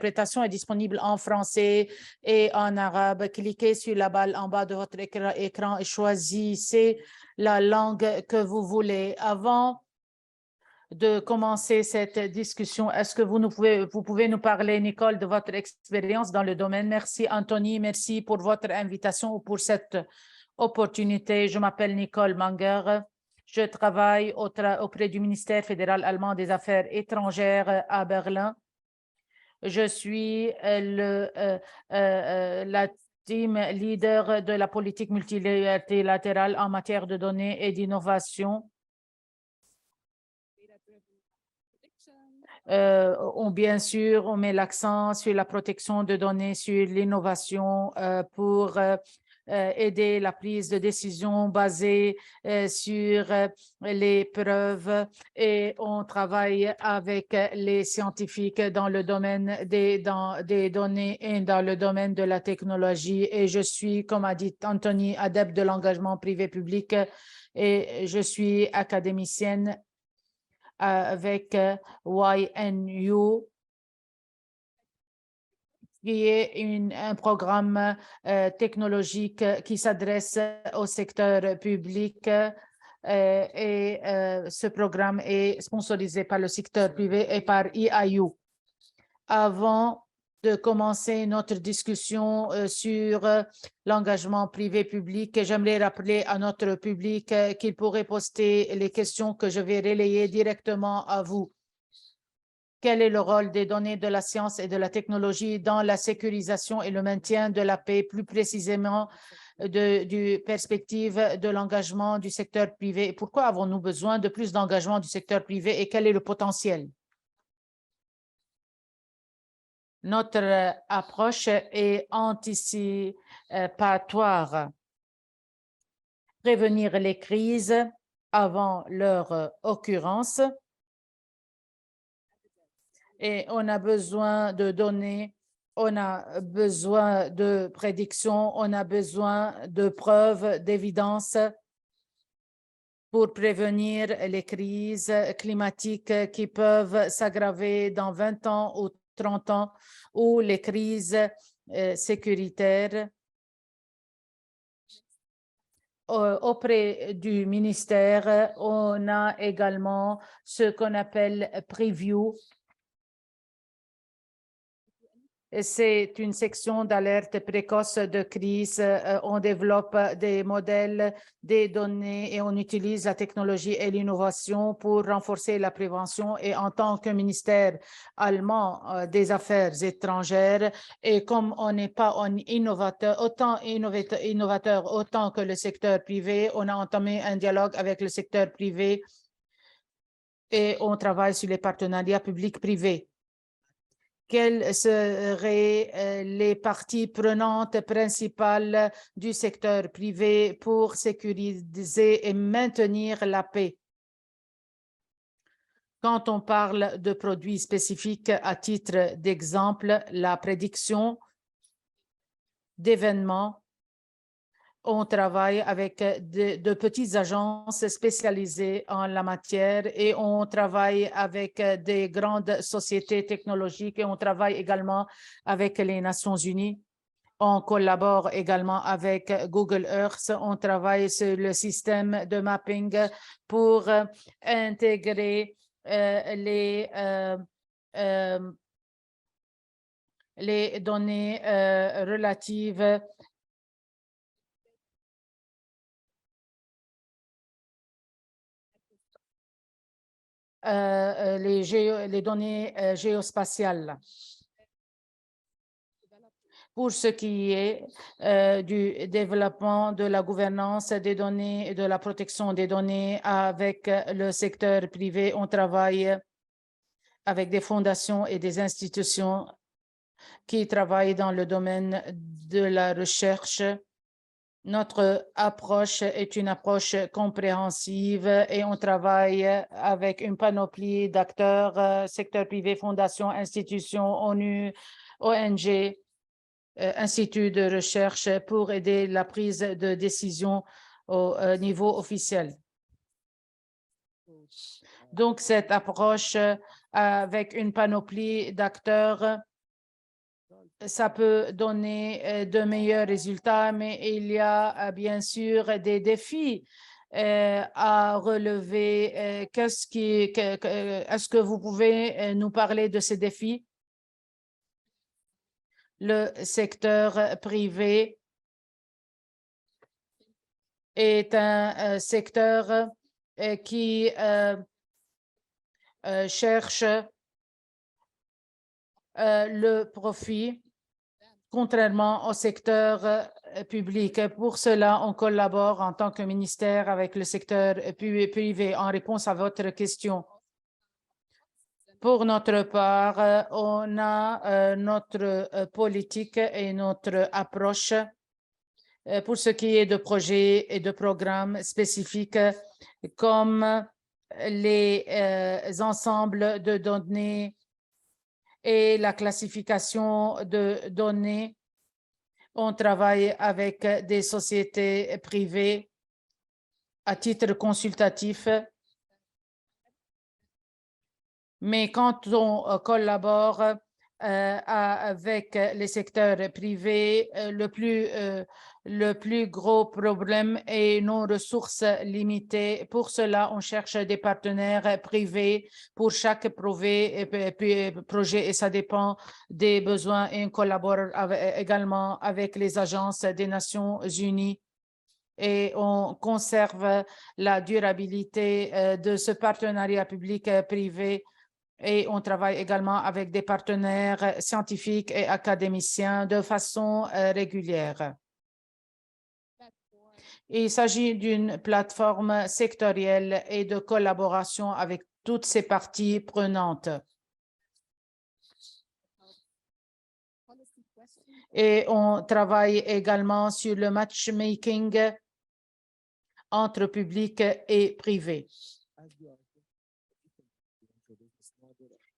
L'interprétation est disponible en français et en arabe. Cliquez sur la balle en bas de votre écran et choisissez la langue que vous voulez. Avant de commencer cette discussion, est-ce que vous pouvez nous parler, Nicole, de votre expérience dans le domaine? Merci, Anthony. Merci pour votre invitation ou pour cette opportunité. Je m'appelle Nicole Manger. Je travaille auprès du ministère fédéral allemand des Affaires étrangères à Berlin. Je suis la team leader de la politique multilatérale en matière de données et d'innovation. Bien sûr, on met l'accent sur la protection de données, sur l'innovation pour aider la prise de décision basée sur les preuves, et on travaille avec les scientifiques dans le domaine des données et dans le domaine de la technologie. Et je suis, comme a dit Anthony, adepte de l'engagement privé-public, et je suis académicienne avec YNU, qui est un programme technologique qui s'adresse au secteur public. Ce programme est sponsorisé par le secteur privé et par EIU. Avant de commencer notre discussion sur l'engagement privé-public, j'aimerais rappeler à notre public qu'il pourrait poster les questions que je vais relayer directement à vous. Quel est le rôle des données de la science et de la technologie dans la sécurisation et le maintien de la paix, plus précisément du perspective de l'engagement du secteur privé? Pourquoi avons-nous besoin de plus d'engagement du secteur privé et quel est le potentiel? Notre approche est anticipatoire. Prévenir les crises avant leur occurrence. Et on a besoin de données, on a besoin de prédictions, on a besoin de preuves, d'évidence pour prévenir les crises climatiques qui peuvent s'aggraver dans 20 ans ou 30 ans, ou les crises sécuritaires. Auprès du ministère, on a également ce qu'on appelle Preview. C'est une section d'alerte précoce de crise. On développe des modèles, des données et on utilise la technologie et l'innovation pour renforcer la prévention. Et en tant que ministère allemand des Affaires étrangères, et comme on n'est pas innovateur autant que le secteur privé, on a entamé un dialogue avec le secteur privé et on travaille sur les partenariats publics-privés. Quelles seraient les parties prenantes principales du secteur privé pour sécuriser et maintenir la paix? Quand on parle de produits spécifiques, à titre d'exemple, la prédiction d'événements, on travaille avec de petites agences spécialisées en la matière et on travaille avec des grandes sociétés technologiques et on travaille également avec les Nations Unies. On collabore également avec Google Earth. On travaille sur le système de mapping pour intégrer les données relatives les données géospatiales. Pour ce qui est du développement de la gouvernance des données et de la protection des données avec le secteur privé, on travaille avec des fondations et des institutions qui travaillent dans le domaine de la recherche. Notre approche est une approche compréhensive et on travaille avec une panoplie d'acteurs, secteur privé, fondations, institutions, ONU, ONG, instituts de recherche pour aider la prise de décision au niveau officiel. Donc, cette approche avec une panoplie d'acteurs ça peut donner de meilleurs résultats, mais il y a bien sûr des défis à relever. Est-ce que vous pouvez nous parler de ces défis? Le secteur privé est un secteur qui cherche le profit, contrairement au secteur public. Pour cela, on collabore en tant que ministère avec le secteur privé. En réponse à votre question, pour notre part, on a notre politique et notre approche pour ce qui est de projets et de programmes spécifiques comme les ensembles de données et la classification de données. On travaille avec des sociétés privées à titre consultatif. Mais quand on collabore avec les secteurs privés, le plus gros problème est nos ressources limitées. Pour cela, on cherche des partenaires privés pour chaque projet et ça dépend des besoins. Et on collabore également avec les agences des Nations Unies et on conserve la durabilité de ce partenariat public-privé. Et on travaille également avec des partenaires scientifiques et académiciens de façon régulière. Il s'agit d'une plateforme sectorielle et de collaboration avec toutes ces parties prenantes. Et on travaille également sur le matchmaking entre public et privé.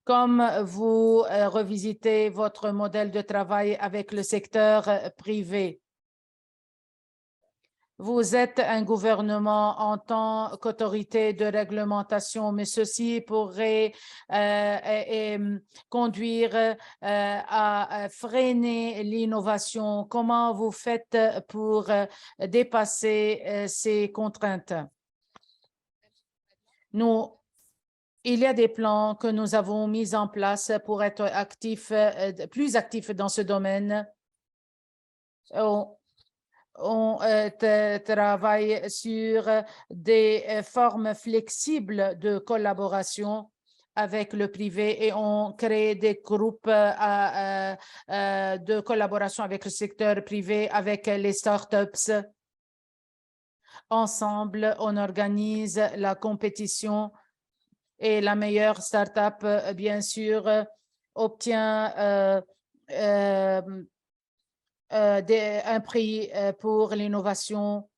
Comme vous revisitez votre modèle de travail avec le secteur privé, vous êtes un gouvernement en tant qu'autorité de réglementation, mais ceci pourrait conduire à freiner l'innovation. Comment vous faites pour dépasser ces contraintes? Il y a des plans que nous avons mis en place pour être plus actifs dans ce domaine. On travaille sur des formes flexibles de collaboration avec le privé et on crée des groupes de collaboration avec le secteur privé, avec les startups. Ensemble, on organise la compétition et la meilleure start-up, bien sûr, obtient un prix pour l'innovation.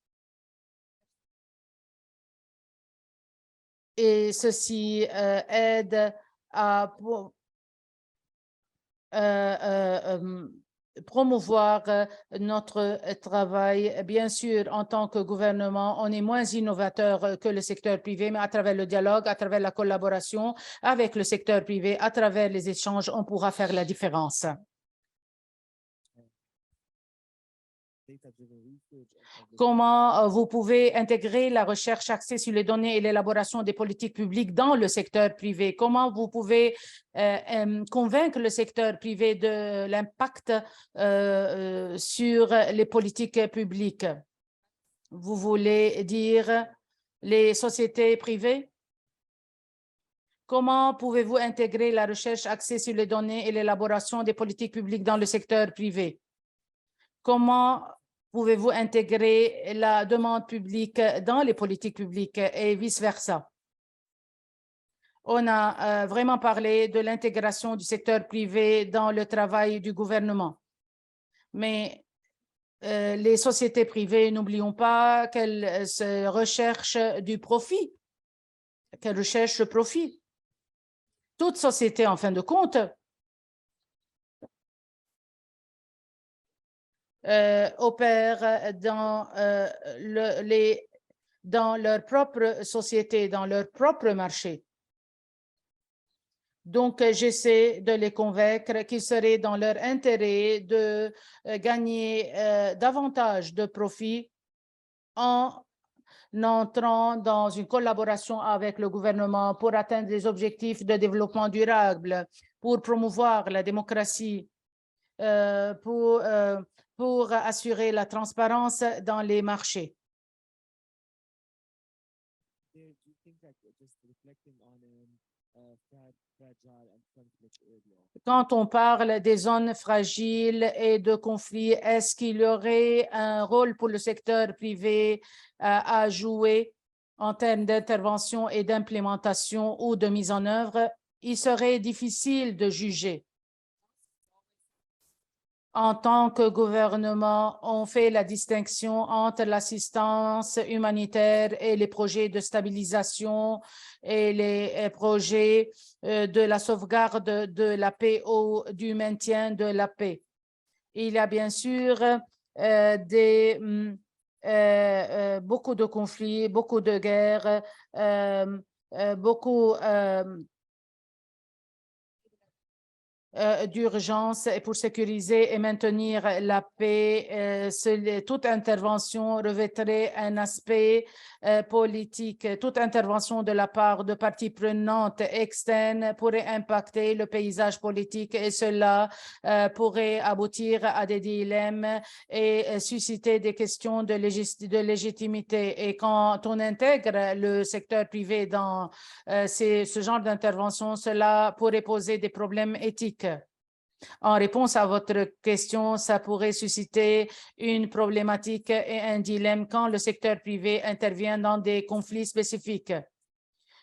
Et ceci aide à promouvoir notre travail. Bien sûr, en tant que gouvernement, on est moins innovateur que le secteur privé, mais à travers le dialogue, à travers la collaboration avec le secteur privé, à travers les échanges, on pourra faire la différence. Comment vous pouvez intégrer la recherche axée sur les données et l'élaboration des politiques publiques dans le secteur privé? Comment vous pouvez convaincre le secteur privé de l'impact sur les politiques publiques? Vous voulez dire les sociétés privées? Comment pouvez-vous intégrer la recherche axée sur les données et l'élaboration des politiques publiques dans le secteur privé? Comment pouvez-vous intégrer la demande publique dans les politiques publiques et vice-versa? On a vraiment parlé de l'intégration du secteur privé dans le travail du gouvernement. Mais les sociétés privées, n'oublions pas qu'elles recherchent du profit, qu'elles recherchent le profit. Toute société, en fin de compte, opèrent dans leur propre société, dans leur propre marché. Donc, j'essaie de les convaincre qu'il serait dans leur intérêt de gagner davantage de profits en entrant dans une collaboration avec le gouvernement pour atteindre les objectifs de développement durable, pour promouvoir la démocratie, pour assurer la transparence dans les marchés. Quand on parle des zones fragiles et de conflits, est-ce qu'il y aurait un rôle pour le secteur privé à jouer en termes d'intervention et d'implémentation ou de mise en œuvre? Il serait difficile de juger. En tant que gouvernement, on fait la distinction entre l'assistance humanitaire et les projets de stabilisation et les projets de la sauvegarde de la paix ou du maintien de la paix. Il y a bien sûr beaucoup de conflits, beaucoup de guerres, beaucoup d'urgence pour sécuriser et maintenir la paix. Toute intervention revêtrait un aspect politique. Toute intervention de la part de parties prenantes externes pourrait impacter le paysage politique et cela pourrait aboutir à des dilemmes et susciter des questions de légitimité. Et quand on intègre le secteur privé dans ce genre d'intervention, cela pourrait poser des problèmes éthiques. En réponse à votre question, ça pourrait susciter une problématique et un dilemme quand le secteur privé intervient dans des conflits spécifiques.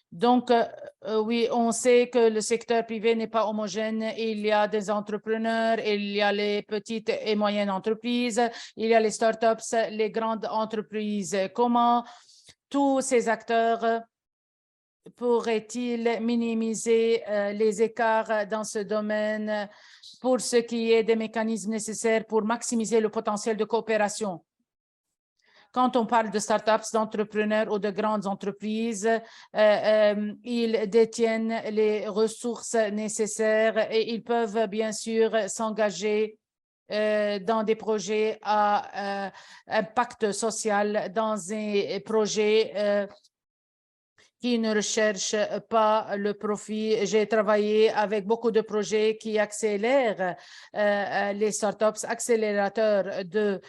Donc, oui, on sait que le secteur privé n'est pas homogène. Il y a des entrepreneurs, il y a les petites et moyennes entreprises, il y a les startups, les grandes entreprises. Comment tous ces acteurs pourrait-il minimiser les écarts dans ce domaine pour ce qui est des mécanismes nécessaires pour maximiser le potentiel de coopération? Quand on parle de startups, d'entrepreneurs ou de grandes entreprises, ils détiennent les ressources nécessaires et ils peuvent bien sûr s'engager dans des projets à impact social, dans un projet qui ne recherchent pas le profit. J'ai travaillé avec beaucoup de projets qui accélèrent les startups, accélérateurs de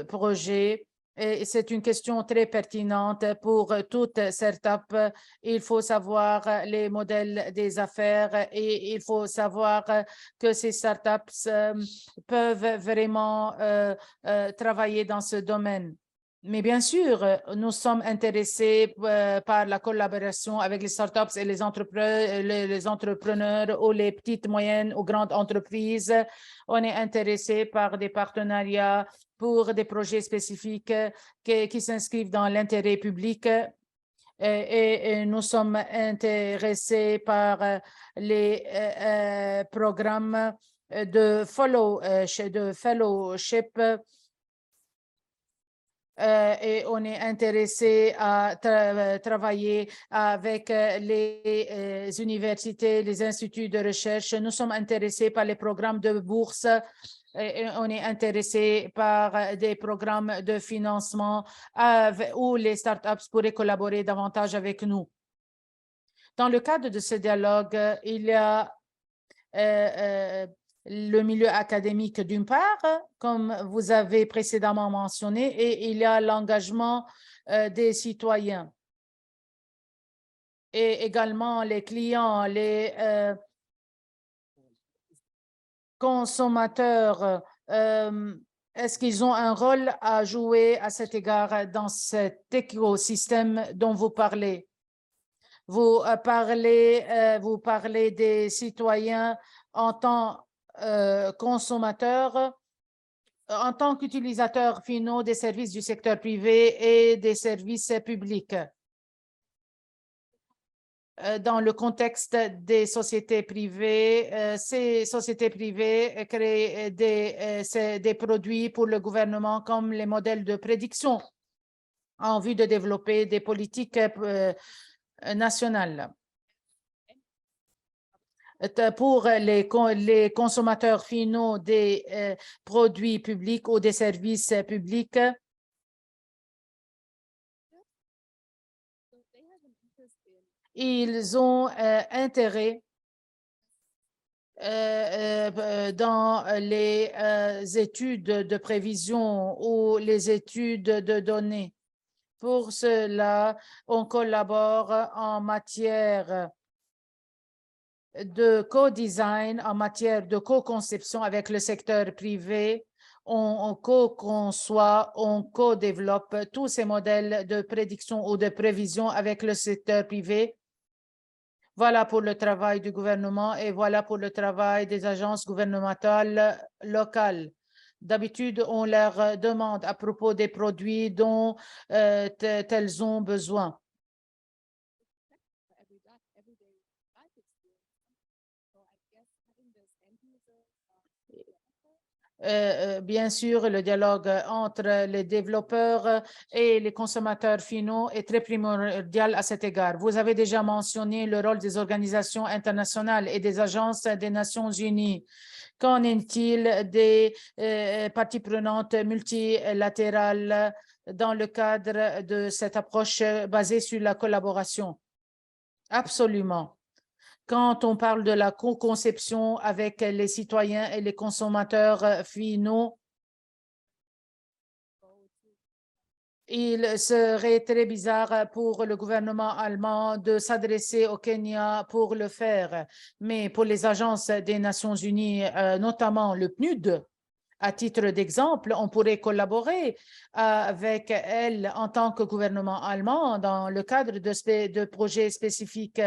projets. Et c'est une question très pertinente pour toute startup. Il faut savoir les modèles des affaires et il faut savoir que ces startups peuvent vraiment travailler dans ce domaine. Mais bien sûr, nous sommes intéressés par la collaboration avec les startups et les entrepreneurs ou les petites, moyennes ou grandes entreprises. On est intéressé par des partenariats pour des projets spécifiques qui s'inscrivent dans l'intérêt public. Et nous sommes intéressés par les programmes de fellowship. Et on est intéressé à travailler avec les universités, les instituts de recherche. Nous sommes intéressés par les programmes de bourse. Et on est intéressé par des programmes de financement où les startups pourraient collaborer davantage avec nous. Dans le cadre de ce dialogue, il y a le milieu académique d'une part, comme vous avez précédemment mentionné, et il y a l'engagement des citoyens. Et également les clients, les consommateurs, est-ce qu'ils ont un rôle à jouer à cet égard dans cet écosystème dont vous parlez? Vous parlez des citoyens en tant consommateurs, en tant qu'utilisateurs finaux des services du secteur privé et des services publics. Dans le contexte des sociétés privées, ces sociétés privées créent des produits pour le gouvernement comme les modèles de prédiction en vue de développer des politiques nationale. Pour les consommateurs finaux des produits publics ou des services publics, ils ont intérêt dans les études de prévision ou les études de données. Pour cela, on collabore en matière de co-design, en matière de co-conception avec le secteur privé. On co-conçoit, on co-développe tous ces modèles de prédiction ou de prévision avec le secteur privé. Voilà pour le travail du gouvernement et voilà pour le travail des agences gouvernementales locales. D'habitude, on leur demande à propos des produits dont elles ont besoin. Bien sûr, le dialogue entre les développeurs et les consommateurs finaux est très primordial à cet égard. Vous avez déjà mentionné le rôle des organisations internationales et des agences des Nations unies. Qu'en est-il des parties prenantes multilatérales dans le cadre de cette approche basée sur la collaboration? Absolument. Quand on parle de la co-conception avec les citoyens et les consommateurs finaux, il serait très bizarre pour le gouvernement allemand de s'adresser au Kenya pour le faire. Mais pour les agences des Nations unies, notamment le PNUD, à titre d'exemple, on pourrait collaborer avec elles en tant que gouvernement allemand dans le cadre de projets spécifiques.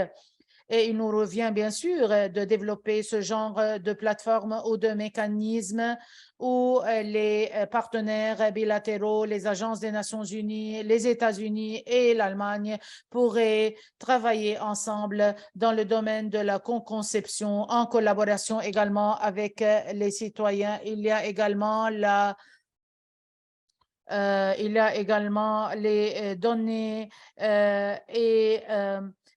Et il nous revient bien sûr de développer ce genre de plateforme ou de mécanismes où les partenaires bilatéraux, les agences des Nations unies, les États-Unis et l'Allemagne pourraient travailler ensemble dans le domaine de la co-conception en collaboration également avec les citoyens. Il y a également les données et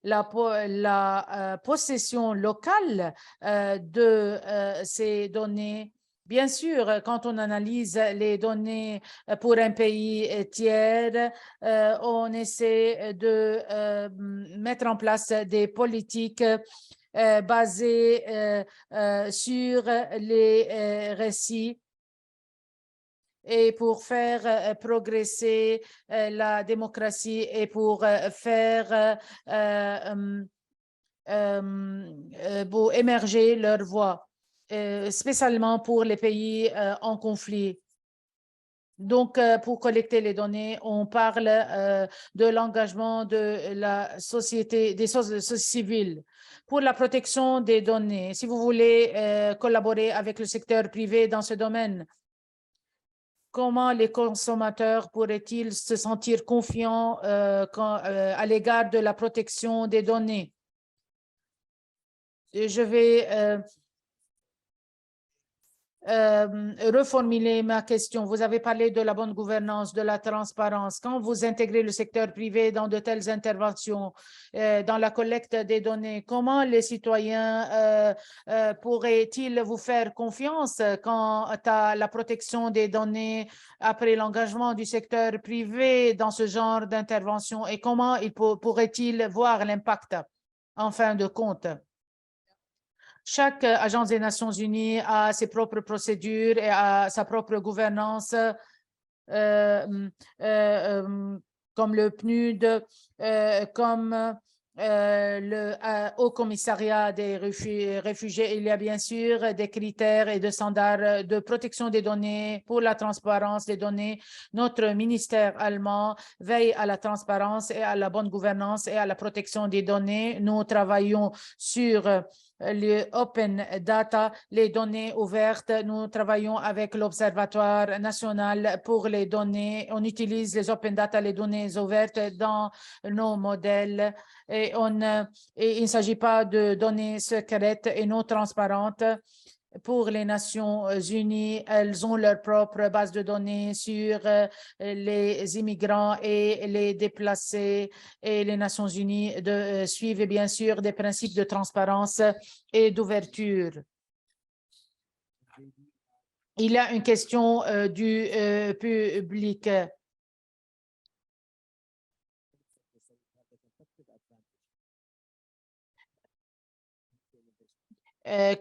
la possession locale de ces données. Bien sûr, quand on analyse les données pour un pays tiers, on essaie de mettre en place des politiques basées sur les récits et pour faire progresser la démocratie et pour faire pour émerger leur voix, spécialement pour les pays en conflit. Donc, pour collecter les données, on parle de l'engagement de la société, des sociétés civiles. Pour la protection des données, si vous voulez collaborer avec le secteur privé dans ce domaine, comment les consommateurs pourraient-ils se sentir confiants à l'égard de la protection des données? Je vais reformuler ma question. Vous avez parlé de la bonne gouvernance, de la transparence. Quand vous intégrez le secteur privé dans de telles interventions, dans la collecte des données, comment les citoyens pourraient-ils vous faire confiance quant à la protection des données après l'engagement du secteur privé dans ce genre d'intervention et comment ils pourraient-ils voir l'impact en fin de compte? Chaque agence des Nations unies a ses propres procédures et a sa propre gouvernance, comme le PNUD, comme le Haut Commissariat des réfugiés. Il y a bien sûr des critères et des standards de protection des données pour la transparence des données. Notre ministère allemand veille à la transparence et à la bonne gouvernance et à la protection des données. Nous travaillons sur les open data, les données ouvertes. Nous travaillons avec l'Observatoire national pour les données. On utilise les open data, les données ouvertes dans nos modèles et il ne s'agit pas de données secrètes et non transparentes. pour les Nations Unies. Elles ont leur propre base de données sur les immigrants et les déplacés, et les Nations Unies suivent bien sûr des principes de transparence et d'ouverture. Il y a une question du public.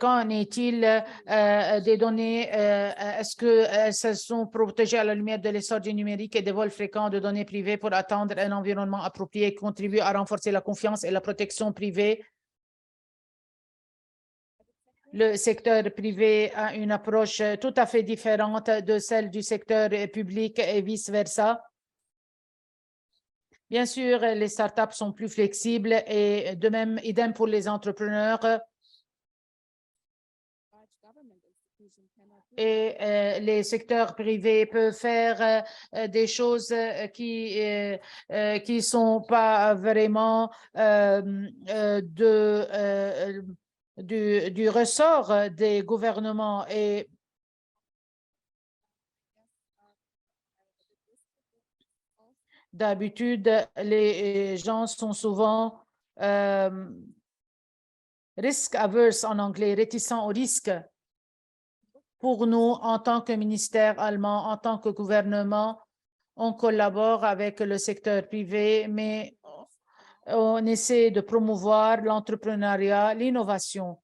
Qu'en est-il des données? Est-ce qu'elles sont protégées à la lumière de l'essor du numérique et des vols fréquents de données privées pour atteindre un environnement approprié et contribuer à renforcer la confiance et la protection privée? Le secteur privé a une approche tout à fait différente de celle du secteur public et vice-versa. Bien sûr, les startups sont plus flexibles et de même, idem pour les entrepreneurs. Et les secteurs privés peuvent faire des choses qui sont pas vraiment du ressort des gouvernements. Et d'habitude, les gens sont souvent risk averse en anglais, réticents au risque. Pour nous, en tant que ministère allemand, en tant que gouvernement, on collabore avec le secteur privé, mais on essaie de promouvoir l'entrepreneuriat, l'innovation.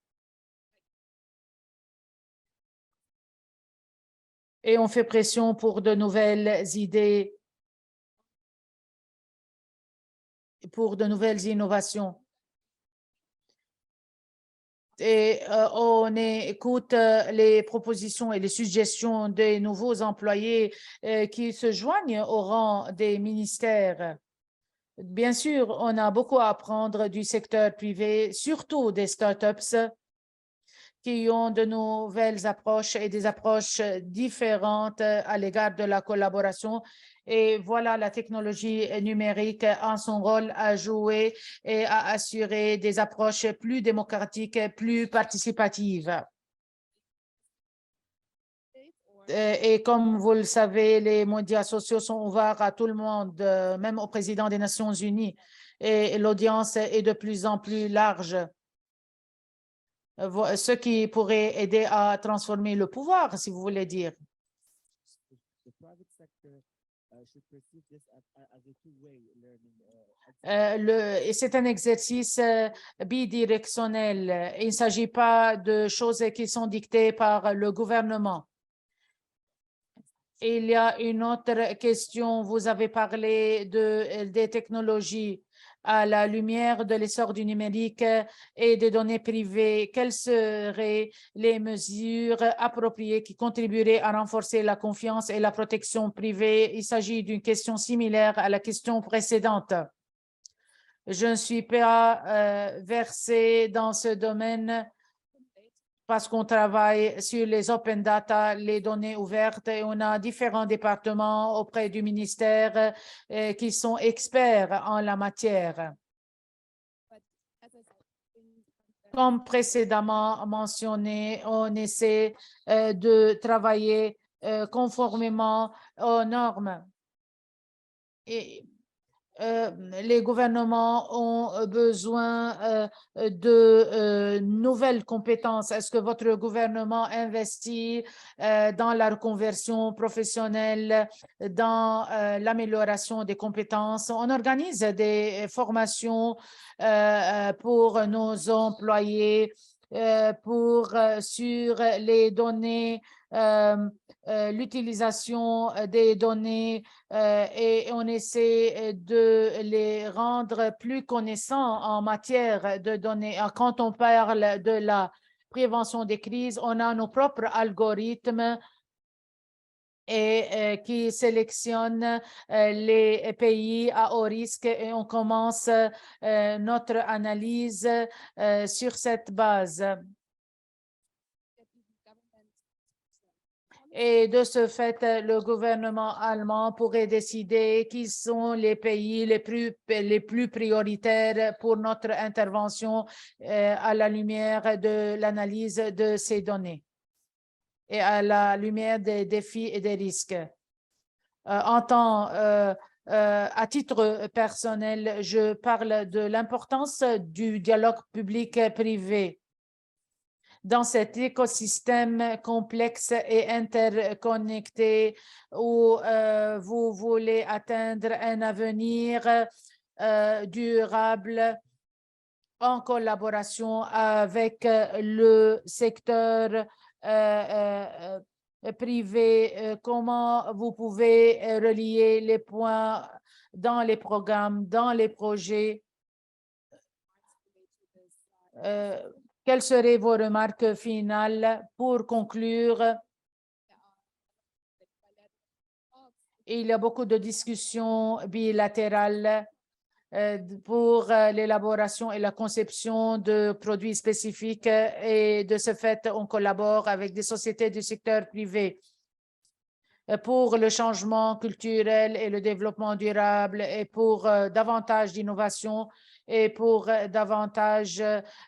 Et on fait pression pour de nouvelles idées, pour de nouvelles innovations. Et on écoute les propositions et les suggestions des nouveaux employés qui se joignent au rang des ministères. Bien sûr, on a beaucoup à apprendre du secteur privé, surtout des startups qui ont de nouvelles approches et des approches différentes à l'égard de la collaboration. Et voilà, la technologie numérique a son rôle à jouer et à assurer des approches plus démocratiques, plus participatives. Et comme vous le savez, les médias sociaux sont ouverts à tout le monde, même au président des Nations Unies, et l'audience est de plus en plus large. Ce qui pourrait aider à transformer le pouvoir, si vous voulez dire. C'est un exercice bidirectionnel. Il ne s'agit pas de choses qui sont dictées par le gouvernement. Il y a une autre question. Vous avez parlé des technologies à la lumière de l'essor du numérique et des données privées. Quelles seraient les mesures appropriées qui contribueraient à renforcer la confiance et la protection privée? Il s'agit d'une question similaire à la question précédente. Je ne suis pas versée dans ce domaine parce qu'on travaille sur les open data, les données ouvertes, et on a différents départements auprès du ministère qui sont experts en la matière. Comme précédemment mentionné, on essaie de travailler conformément aux normes. Et les gouvernements ont besoin de nouvelles compétences. Est-ce que votre gouvernement investit dans la reconversion professionnelle, dans l'amélioration des compétences? On organise des formations pour nos employés sur les données, l'utilisation des données et on essaie de les rendre plus connaissants en matière de données. Quand on parle de la prévention des crises, on a nos propres algorithmes et qui sélectionnent les pays à haut risque et on commence notre analyse sur cette base. Et de ce fait, le gouvernement allemand pourrait décider qui sont les pays les plus prioritaires pour notre intervention à la lumière de l'analyse de ces données. et à la lumière des défis et des risques. À titre personnel, je parle de l'importance du dialogue public-privé dans cet écosystème complexe et interconnecté où vous voulez atteindre un avenir durable en collaboration avec le secteur privé. Comment vous pouvez relier les points dans les programmes, dans les projets? Quelles seraient vos remarques finales pour conclure? Il y a beaucoup de discussions bilatérales pour l'élaboration et la conception de produits spécifiques et de ce fait, on collabore avec des sociétés du secteur privé pour le changement culturel et le développement durable et pour davantage d'innovation et pour davantage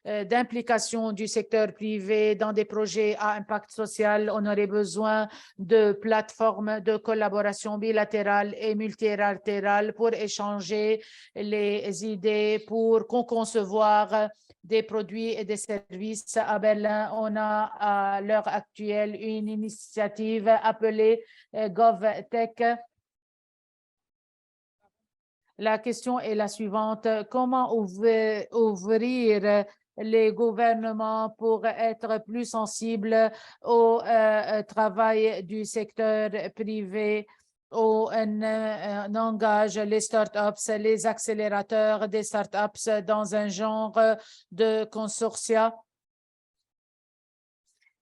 d'implication du secteur privé dans des projets à impact social. On aurait besoin de plateformes de collaboration bilatérale et multilatérale pour échanger les idées, pour concevoir des produits et des services. À Berlin, on a à l'heure actuelle une initiative appelée GovTech. La question est la suivante. Comment ouvrir les gouvernements pour être plus sensibles au travail du secteur privé, où on engage les startups, les accélérateurs des startups dans un genre de consortia?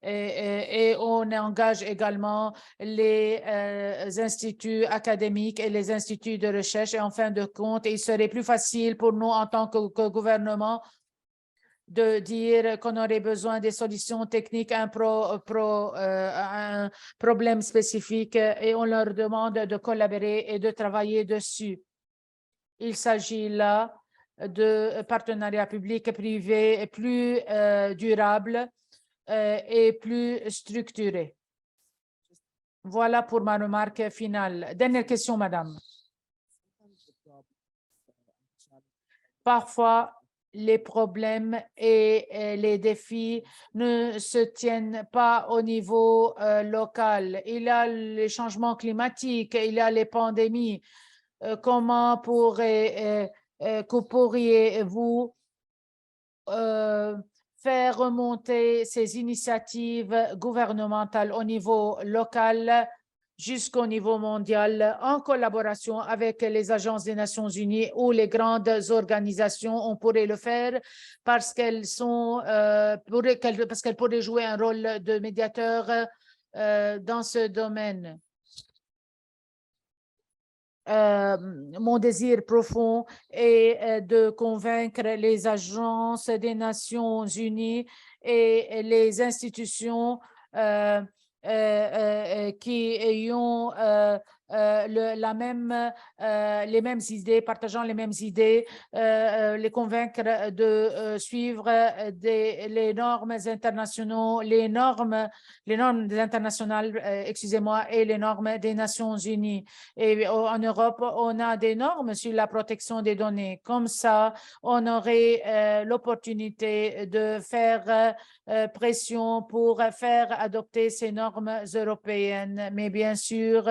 Et on engage également les instituts académiques et les instituts de recherche. Et en fin de compte, il serait plus facile pour nous en tant que gouvernement de dire qu'on aurait besoin des solutions techniques à un problème spécifique et on leur demande de collaborer et de travailler dessus. Il s'agit là de partenariats publics-privés plus durables et plus structuré. Voilà pour ma remarque finale. Dernière question, madame. Parfois, les problèmes et les défis ne se tiennent pas au niveau local. Il y a les changements climatiques, il y a les pandémies. Comment pourriez-vous faire remonter ces initiatives gouvernementales au niveau local jusqu'au niveau mondial en collaboration avec les agences des Nations Unies ou les grandes organisations? On pourrait le faire parce qu'elles pourraient jouer un rôle de médiateur dans ce domaine. Mon désir profond est de convaincre les agences des Nations Unies et les institutions qui ont les mêmes idées, partageant les mêmes idées, les convaincre de suivre les normes internationales, les normes internationales, excusez-moi, et les normes des Nations Unies. Et en Europe, on a des normes sur la protection des données. Comme ça, on aurait l'opportunité de faire pression pour faire adopter ces normes européennes. Mais bien sûr,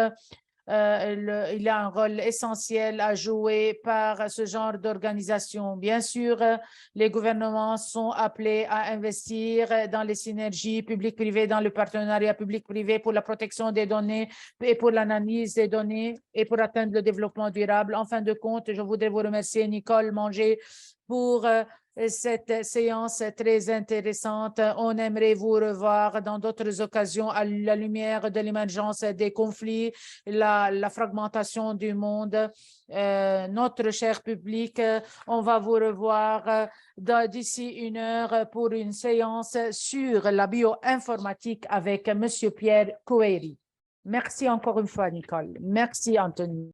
il y a un rôle essentiel à jouer par ce genre d'organisation. Bien sûr, les gouvernements sont appelés à investir dans les synergies publiques-privées, dans le partenariat public-privé pour la protection des données et pour l'analyse des données et pour atteindre le développement durable. En fin de compte, je voudrais vous remercier, Nicole Manger, pour cette séance très intéressante. On aimerait vous revoir dans d'autres occasions à la lumière de l'émergence des conflits, la fragmentation du monde. Notre cher public, on va vous revoir d'ici 1 heure pour une séance sur la bioinformatique avec M. Pierre Couéry. Merci encore une fois, Nicole. Merci, Anthony.